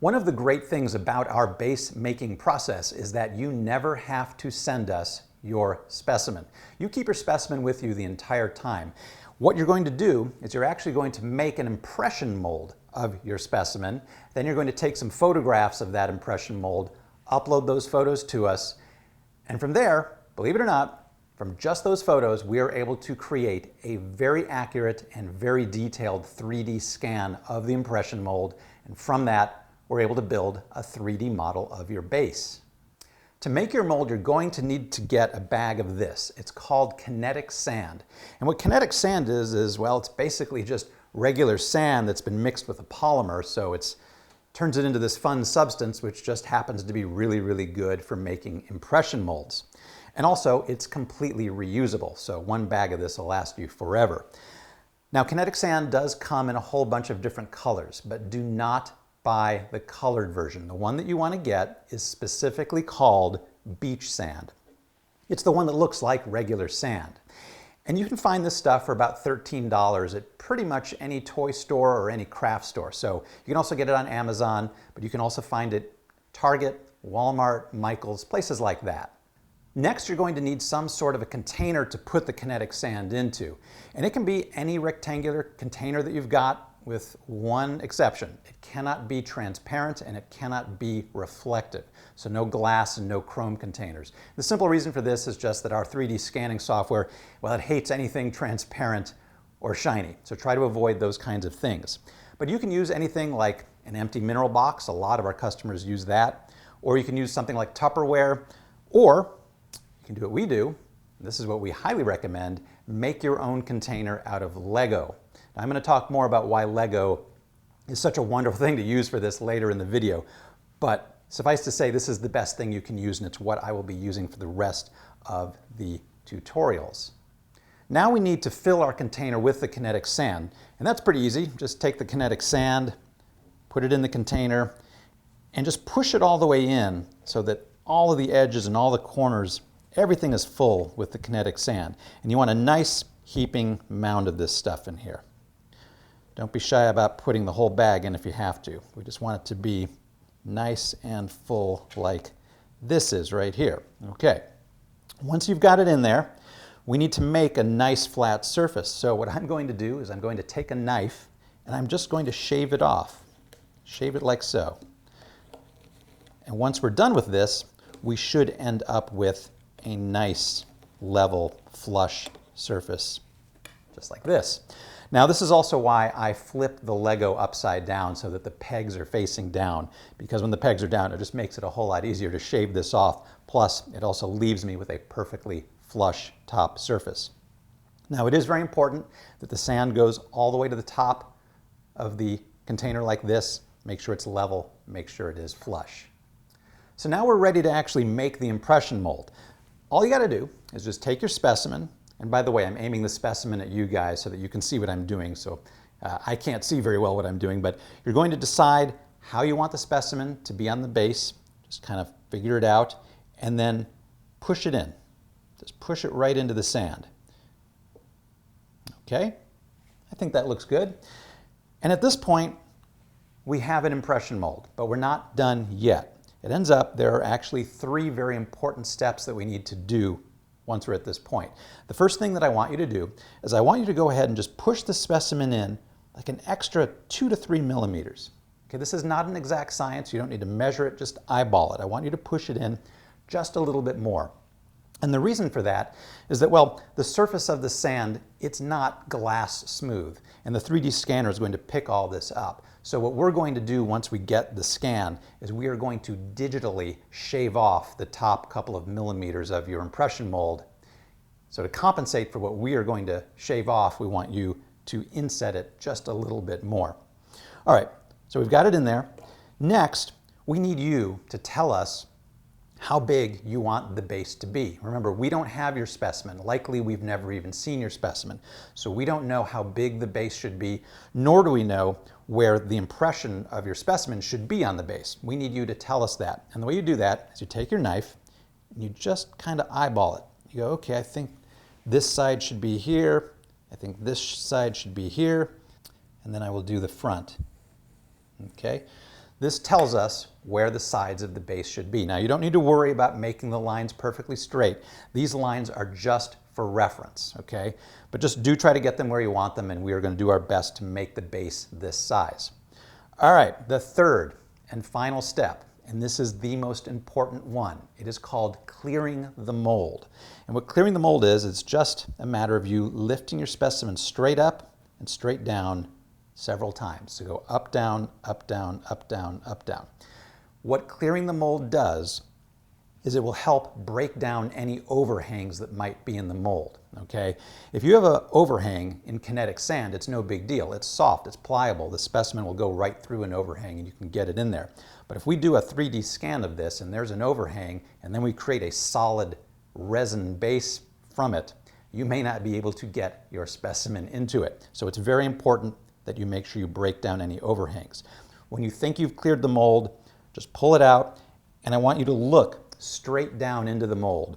One of the great things about our base making process is that you never have to send us your specimen. You keep your specimen with you the entire time. What you're going to do is you're actually going to make an impression mold of your specimen. Then you're going to take some photographs of that impression mold, upload those photos to us, and from there, believe it or not, from just those photos, we are able to create a very accurate and very detailed 3D scan of the impression mold, and from that, we're able to build a 3D model of your base. To make your mold, you're going to need to get a bag of this. It's called kinetic sand. And what kinetic sand is, well, it's basically just regular sand that's been mixed with a polymer, so it turns it into this fun substance which just happens to be really, really good for making impression molds. And also, it's completely reusable, so one bag of this will last you forever. Now, kinetic sand does come in a whole bunch of different colors, but do not buy the colored version. The one that you want to get is specifically called beach sand. It's the one that looks like regular sand. And you can find this stuff for about $13 at pretty much any toy store or any craft store. So you can also get it on Amazon, but you can also find it at Target, Walmart, Michael's, places like that. Next, you're going to need some sort of a container to put the kinetic sand into. And it can be any rectangular container that you've got, with one exception. It cannot be transparent and it cannot be reflective. So no glass and no chrome containers. The simple reason for this is just that our 3D scanning software, well, it hates anything transparent or shiny. So try to avoid those kinds of things. But you can use anything like an empty mineral box. A lot of our customers use that. Or you can use something like Tupperware. Or you can do what we do. This is what we highly recommend. Make your own container out of Lego. Now, I'm going to talk more about why Lego is such a wonderful thing to use for this later in the video. But suffice to say, this is the best thing you can use, and it's what I will be using for the rest of the tutorials. Now we need to fill our container with the kinetic sand. And that's pretty easy. Just take the kinetic sand, put it in the container, and just push it all the way in so that all of the edges and all the corners, everything is full with the kinetic sand. And you want a nice heaping mound of this stuff in here. Don't be shy about putting the whole bag in if you have to. We just want it to be nice and full like this is right here. Okay. Once you've got it in there, we need to make a nice flat surface. So what I'm going to do is I'm going to take a knife and I'm just going to shave it off. Shave it like so. And once we're done with this, we should end up with a nice, level, flush surface, just like this. Now, this is also why I flip the Lego upside down so that the pegs are facing down, because when the pegs are down, it just makes it a whole lot easier to shave this off. Plus, it also leaves me with a perfectly flush top surface. Now, it is very important that the sand goes all the way to the top of the container like this. Make sure it's level, make sure it is flush. So now we're ready to actually make the impression mold. All you got to do is just take your specimen. And by the way, I'm aiming the specimen at you guys so that you can see what I'm doing. So I can't see very well what I'm doing, but you're going to decide how you want the specimen to be on the base. Just kind of figure it out and then push it in. Just push it right into the sand. Okay, I think that looks good. And at this point, we have an impression mold, but we're not done yet. It ends up there are actually 3 very important steps that we need to do once we're at this point. The first thing that I want you to do is I want you to go ahead and just push the specimen in like an extra 2 to 3 millimeters. Okay, this is not an exact science. You don't need to measure it, just eyeball it. I want you to push it in just a little bit more. And the reason for that is that, well, the surface of the sand, it's not glass smooth, and the 3D scanner is going to pick all this up. So what we're going to do once we get the scan is we are going to digitally shave off the top couple of millimeters of your impression mold. So to compensate for what we are going to shave off, we want you to inset it just a little bit more. All right, so we've got it in there. Next, we need you to tell us how big you want the base to be. Remember, we don't have your specimen. Likely we've never even seen your specimen. So we don't know how big the base should be, nor do we know where the impression of your specimen should be on the base. We need you to tell us that. And the way you do that is you take your knife and you just kind of eyeball it. You go, okay, I think this side should be here. I think this side should be here. And then I will do the front. Okay? This tells us where the sides of the base should be. Now, you don't need to worry about making the lines perfectly straight. These lines are just for reference, okay? But just do try to get them where you want them, and we are going to do our best to make the base this size. All right, the third and final step, and this is the most important one. It is called clearing the mold. And what clearing the mold is, it's just a matter of you lifting your specimen straight up and straight down several times. So go up, down, up, down, up, down, up, down. What clearing the mold does is it will help break down any overhangs that might be in the mold, okay? If you have an overhang in kinetic sand, it's no big deal. It's soft, it's pliable. The specimen will go right through an overhang and you can get it in there. But if we do a 3D scan of this and there's an overhang and then we create a solid resin base from it, you may not be able to get your specimen into it. So it's very important that you make sure you break down any overhangs. When you think you've cleared the mold, just pull it out, and I want you to look straight down into the mold.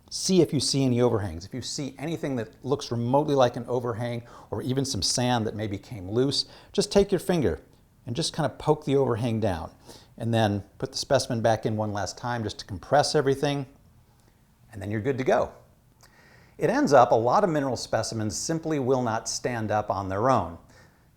See if you see any overhangs. If you see anything that looks remotely like an overhang, or even some sand that maybe came loose, just take your finger and just kind of poke the overhang down. And then put the specimen back in one last time just to compress everything, and then you're good to go. It ends up a lot of mineral specimens simply will not stand up on their own.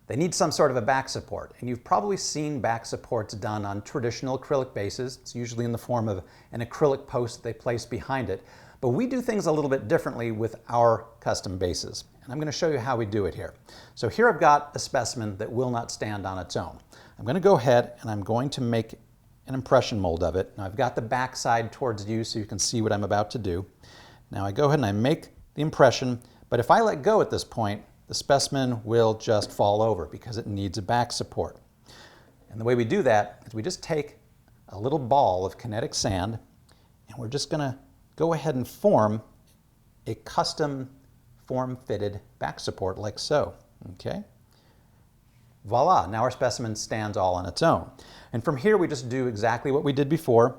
They need some sort of a back support, and you've probably seen back supports done on traditional acrylic bases. It's usually in the form of an acrylic post they place behind it, but we do things a little bit differently with our custom bases, and I'm going to show you how we do it here. So here I've got a specimen that will not stand on its own. I'm going to go ahead and I'm going to make an impression mold of it. Now I've got the back side towards you so you can see what I'm about to do. Now I go ahead and I make the impression, but if I let go at this point, the specimen will just fall over because it needs a back support. And the way we do that is we just take a little ball of kinetic sand and we're just going to go ahead and form a custom form-fitted back support like so. Okay? Voila, now our specimen stands all on its own. And from here we just do exactly what we did before.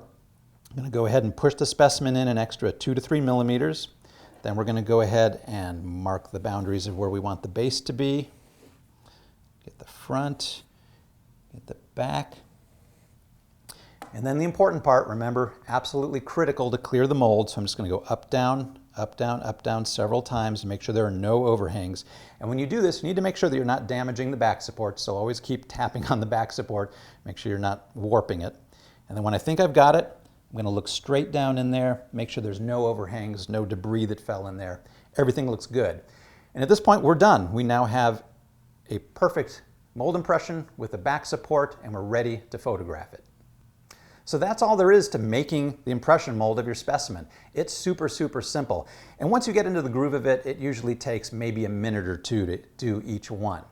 I'm going to go ahead and push the specimen in an extra 2 to 3 millimeters. Then we're going to go ahead and mark the boundaries of where we want the base to be. Get the front, get the back. And then the important part, remember, absolutely critical to clear the mold. So I'm just going to go up, down, up, down, up, down several times to make sure there are no overhangs. And when you do this, you need to make sure that you're not damaging the back support. So always keep tapping on the back support. Make sure you're not warping it. And then when I think I've got it, I'm going to look straight down in there, make sure there's no overhangs, no debris that fell in there. Everything looks good. And at this point, we're done. We now have a perfect mold impression with a back support, and we're ready to photograph it. So that's all there is to making the impression mold of your specimen. It's super, super simple. And once you get into the groove of it, it usually takes maybe a minute or two to do each one.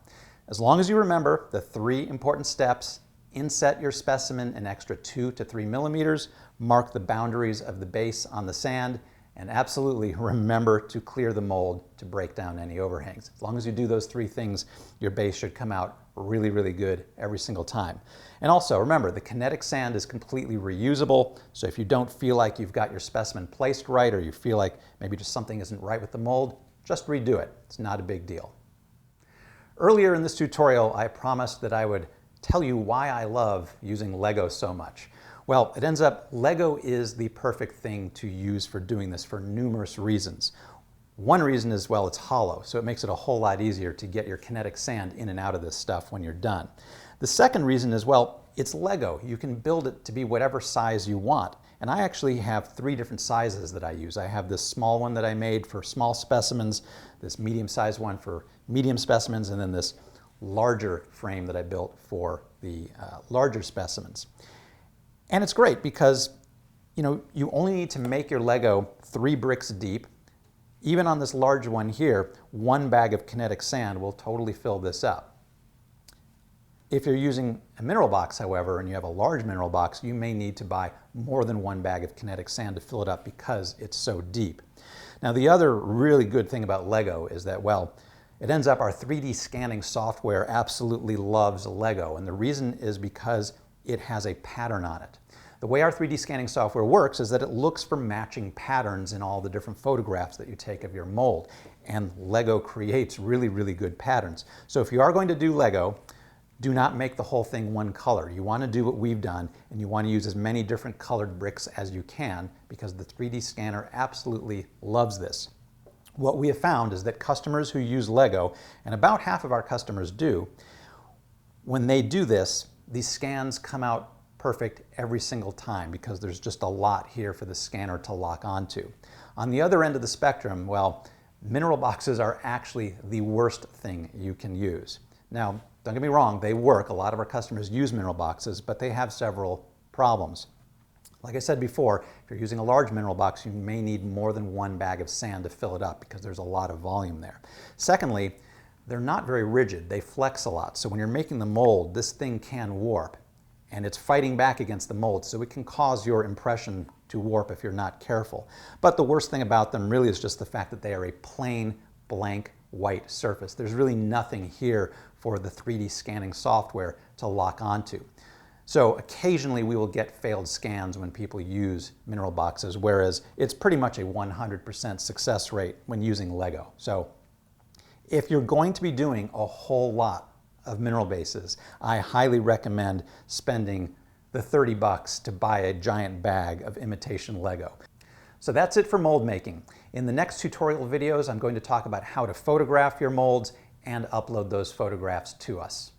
As long as you remember the 3 important steps: inset your specimen an extra 2 to 3 millimeters, mark the boundaries of the base on the sand, and absolutely remember to clear the mold to break down any overhangs. As long as you do those 3 things, your base should come out really, really good every single time. And also remember, the kinetic sand is completely reusable, so if you don't feel like you've got your specimen placed right, or you feel like maybe just something isn't right with the mold, just redo it. It's not a big deal. Earlier in this tutorial, I promised that I would tell you why I love using Lego so much. Well, it ends up Lego is the perfect thing to use for doing this for numerous reasons. One reason is, well, it's hollow, so it makes it a whole lot easier to get your kinetic sand in and out of this stuff when you're done. The second reason is, well, it's Lego. You can build it to be whatever size you want. And I actually have 3 different sizes that I use. I have this small one that I made for small specimens, this medium-sized one for medium specimens, and then this larger frame that I built for the larger specimens. And it's great because, you know, you only need to make your Lego 3 bricks deep. Even on this large one here, 1 bag of kinetic sand will totally fill this up. If you're using a mineral box, however, and you have a large mineral box, you may need to buy more than 1 bag of kinetic sand to fill it up because it's so deep. Now, the other really good thing about Lego is that, well, it ends up our 3D scanning software absolutely loves Lego, and the reason is because it has a pattern on it. The way our 3D scanning software works is that it looks for matching patterns in all the different photographs that you take of your mold, and Lego creates really, really good patterns. So if you are going to do Lego, do not make the whole thing one color. You want to do what we've done, and you want to use as many different colored bricks as you can, because the 3D scanner absolutely loves this. What we have found is that customers who use Lego, and about half of our customers do, when they do this, these scans come out perfect every single time, because there's just a lot here for the scanner to lock onto. On the other end of the spectrum, well, mineral boxes are actually the worst thing you can use. Now, don't get me wrong, they work. A lot of our customers use mineral boxes, but they have several problems. Like I said before, if you're using a large mineral box, you may need more than one bag of sand to fill it up, because there's a lot of volume there. Secondly, they're not very rigid. They flex a lot. So when you're making the mold, this thing can warp, and it's fighting back against the mold, so it can cause your impression to warp if you're not careful. But the worst thing about them really is just the fact that they are a plain, blank, white surface. There's really nothing here for the 3D scanning software to lock onto. So occasionally we will get failed scans when people use mineral boxes, whereas it's pretty much a 100% success rate when using Lego. So if you're going to be doing a whole lot of mineral bases, I highly recommend spending the 30 bucks to buy a giant bag of imitation Lego. So that's it for mold making. In the next tutorial videos, I'm going to talk about how to photograph your molds and upload those photographs to us.